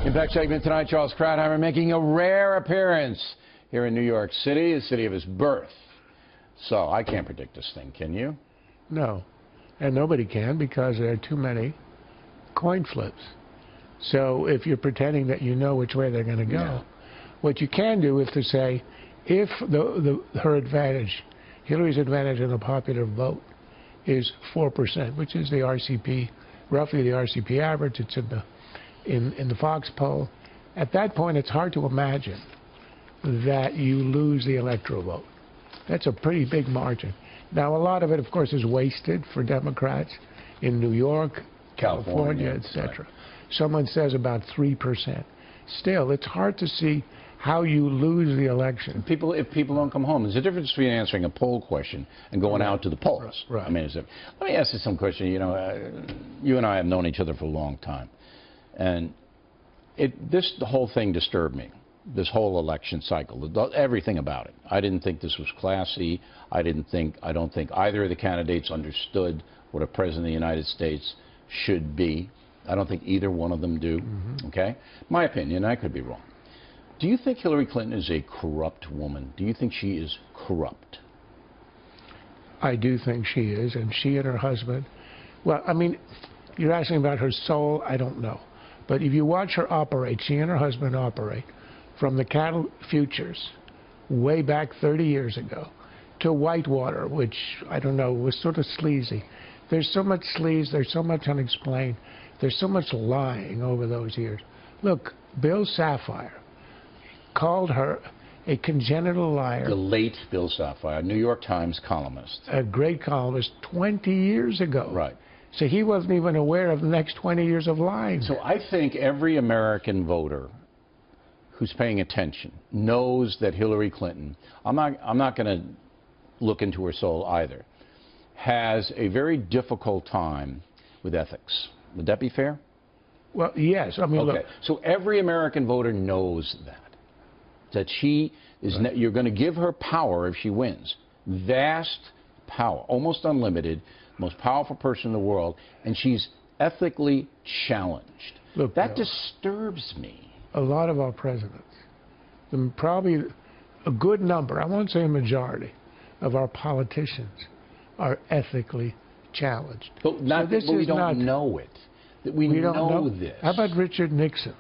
Impact segment tonight, Charles Krauthammer making a rare appearance here in New York City, the city of his birth. So I can't predict this thing, can you? No, and nobody can because there are too many coin flips. So if you're pretending that you know which way they're going to go, what you can do is to say, if her advantage, Hillary's advantage in the popular vote is 4%, which is the RCP, roughly the RCP average. It's in the Fox poll. At that point, it's hard to imagine that you lose the electoral vote. That's a pretty big margin. Now, a lot of it, of course, is wasted for Democrats in New York, California, etc. Right. Someone says about 3%. Still, it's hard to see how you lose the election. If people don't come home, there's a difference between answering a poll question and going out to the polls. Right. I mean, let me ask you some question. You know, you and I have known each other for a long time, and the whole thing disturbed me. This whole election cycle, everything about it. I didn't think this was classy. I don't think either of the candidates understood what a president of the United States should be. I don't think either one of them do. Okay, my opinion. I could be wrong. Do you think Hillary Clinton is a corrupt woman? Do you think she is corrupt? I do think she is, and she and her husband. Well, I mean, you're asking about her soul. I don't know, but if you watch her operate, she and her husband operate. From the cattle futures way back 30 years ago to Whitewater, which, I don't know, was sort of sleazy. There's so much sleaze, there's so much unexplained, there's so much lying over those years. Look, Bill Sapphire called her a congenital liar. The late Bill Sapphire, New York Times columnist. A great columnist 20 years ago. Right. So he wasn't even aware of the next 20 years of lying. So I think every American voter who's paying attention knows that Hillary Clinton, I'm not going to look into her soul either, has a very difficult time with ethics. Would that be fair? Well, yes. I mean, okay. Look. So every American voter knows that she is, right. You're going to give her power if she wins. Vast power, almost unlimited, most powerful person in the world, and she's ethically challenged. Look, that disturbs me. A lot of our presidents, probably a good number, I won't say a majority, of our politicians are ethically challenged. But, we don't know it. We don't know this. How about Richard Nixon,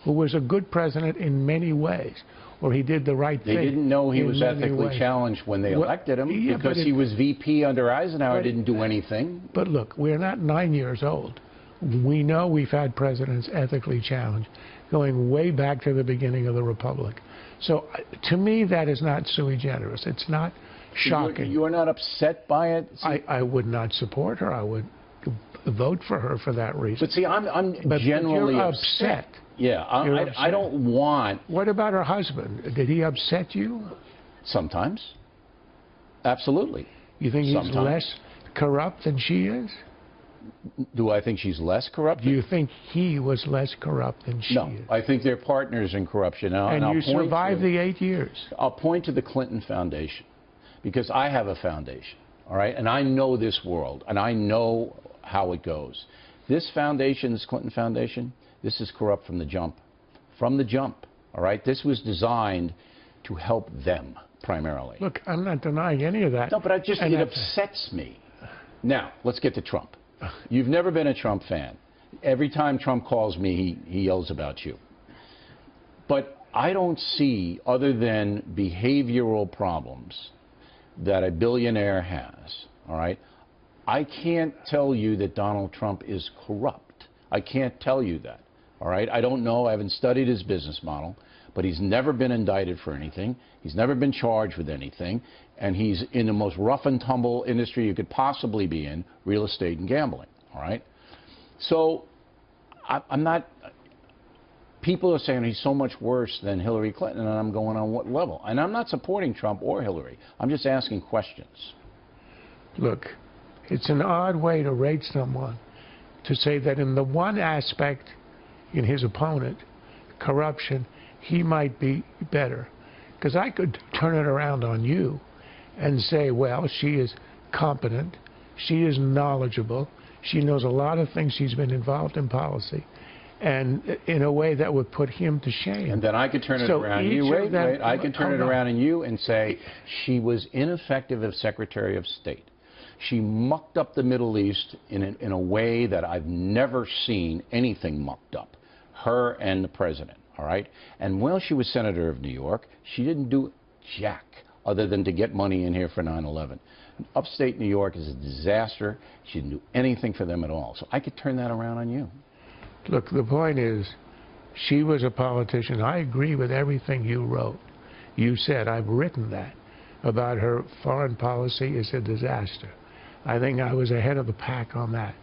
who was a good president in many ways, or he did the right thing? They didn't know he was ethically challenged when they elected him, because he was VP under Eisenhower, didn't do anything. But look, we're not 9 years old. We know we've had presidents ethically challenged, going way back to the beginning of the Republic. So to me, that is not sui generis. It's not shocking. You are not upset by it? I would not support her. I would vote for her for that reason. But see, I'm generally upset. Yeah, I don't want... What about her husband? Did he upset you? Sometimes. Absolutely. You think he's less corrupt than she is? Do I think she's less corrupt? Do you think he was less corrupt than she is? No, I think they're partners in corruption. And you survived the 8 years. I'll point to the Clinton Foundation, because I have a foundation, all right? And I know this world, and I know how it goes. This foundation, this Clinton Foundation, this is corrupt from the jump. From the jump, all right? This was designed to help them, primarily. Look, I'm not denying any of that. No, but it upsets me. Now, let's get to Trump. You've never been a Trump fan. Every time Trump calls me, he yells about you. But I don't see, other than behavioral problems that a billionaire has, all right? I can't tell you that Donald Trump is corrupt. I can't tell you that, all right? I don't know. I haven't studied his business model, but he's never been indicted for anything. He's never been charged with anything. And he's in the most rough and tumble industry you could possibly be in, real estate and gambling, all right? So I'm not, people are saying he's so much worse than Hillary Clinton, and I'm going, on what level? And I'm not supporting Trump or Hillary. I'm just asking questions. Look, it's an odd way to rate someone, to say that in the one aspect in his opponent, corruption, he might be better. Because I could turn it around on you and say, well, she is competent, she is knowledgeable, she knows a lot of things, she's been involved in policy, and in a way that would put him to shame. And then I could turn it So around. each of them- I can turn it hold on. around on you and say she was ineffective as Secretary of State. She mucked up the Middle East in a way that I've never seen anything mucked up. Her and the president, all right? And while she was Senator of New York, she didn't do jack other than to get money in here for 9/11. Upstate New York is a disaster. She didn't do anything for them at all. So I could turn that around on you. Look, the point is, she was a politician. I agree with everything you wrote. You said, I've written that, about her foreign policy is a disaster. I think I was ahead of the pack on that.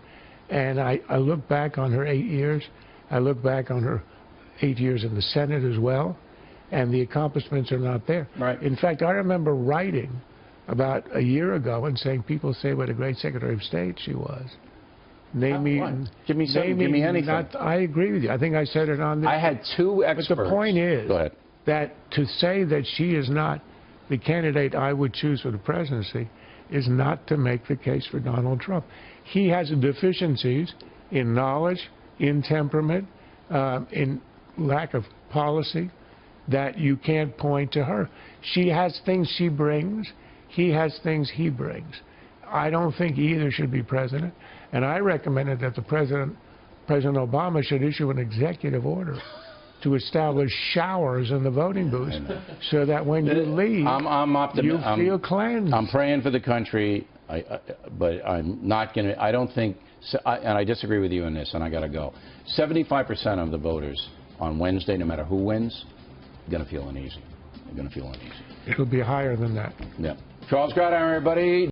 And I look back on her 8 years. I look back on her 8 years in the Senate as well, and the accomplishments are not there. Right. In fact, I remember writing about a year ago and saying, people say what a great Secretary of State she was. Name me. Give me something. Give me anything. I agree with you. I think I said it on this. I had two experts. But the point is Go ahead. that to say that she is not the candidate I would choose for the presidency is not to make the case for Donald Trump. He has deficiencies in knowledge, in temperament, in lack of policy that you can't point to her. She has things she brings. He has things he brings. I don't think either should be president. And I recommended that President Obama should issue an executive order to establish showers in the voting booths so that when you leave, you feel cleansed. I'm praying for the country, but I'm not going to, I don't think, and I disagree with you on this, and I got to go. 75% of the voters on Wednesday, no matter who wins, are going to feel uneasy. They're going to feel uneasy. It'll be higher than that. Yeah. Charles Krauthammer, everybody.